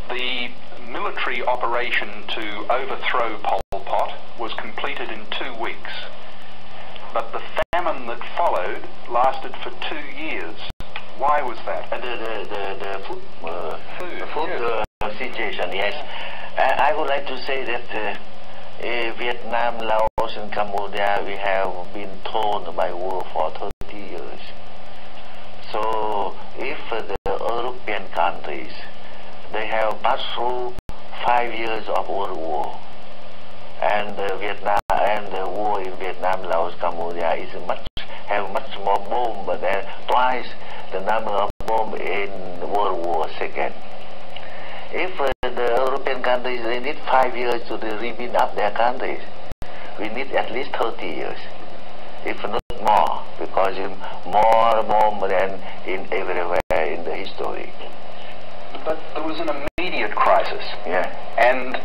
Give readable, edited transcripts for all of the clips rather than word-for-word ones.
The military operation to overthrow Pol Pot was completed in 2 weeks, but the famine that followed lasted for 2 years. Why was that? The food situation, yes. I would like to say that Vietnam, Laos and Cambodia, we have been torn by war for 30 years. So if the European countries, they have passed through 5 years of world war, and Vietnam and the war in Vietnam, Laos, Cambodia is have much more bomb, but twice the number of bomb in World War II. If the European countries, they need 5 years to rebuild up their countries, we need at least 30 years, if not more, because more bomb than in everywhere in the history. But there was an immediate crisis. Yeah. And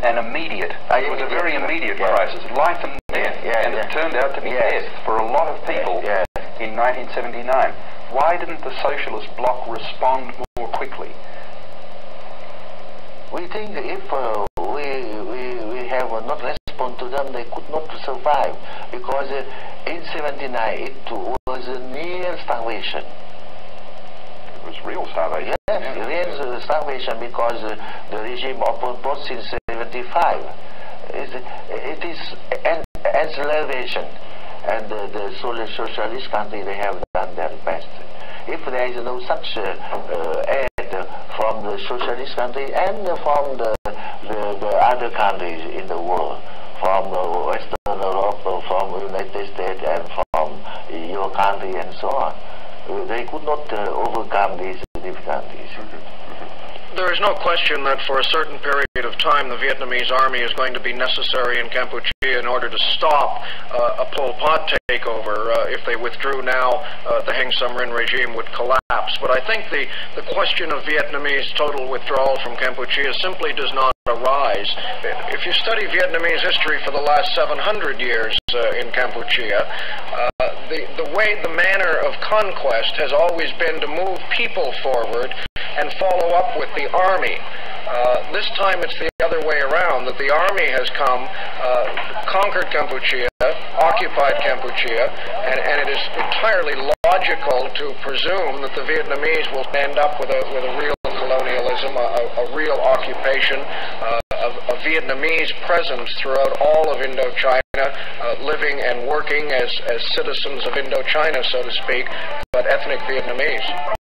an immediate. It was a very immediate crisis, life and death. And it turned out to be death for a lot of people in 1979. Why didn't the Socialist Bloc respond more quickly? We think if we have not responded to them, they could not survive, because in 79 it was near starvation. It was real starvation. Yes, real starvation, because the regime of Pol Pot since 75 it is starvation, and the socialist country, they have done their best. If there is no such aid from the socialist country and from the other countries in the world, from Western Europe, from the United States, and from your country and so on, they could not overcome these difficulties. There is no question that for a certain period of time the Vietnamese army is going to be necessary in Cambodia in order to stop a Pol Pot takeover. If they withdrew now, the Heng Samrin regime would collapse. But I think the question of Vietnamese total withdrawal from Cambodia simply does not arise. If you study Vietnamese history for the last 700 years in Cambodia, the manner of conquest has always been to move people forward and follow up with the army. This time it's the other way around, that the army has come, conquered Cambodia, occupied Cambodia, and it is entirely logical to presume that the Vietnamese will end up with a real colonialism, a real occupation, a Vietnamese presence throughout all of Indochina, living and working as citizens of Indochina, so to speak, but ethnic Vietnamese.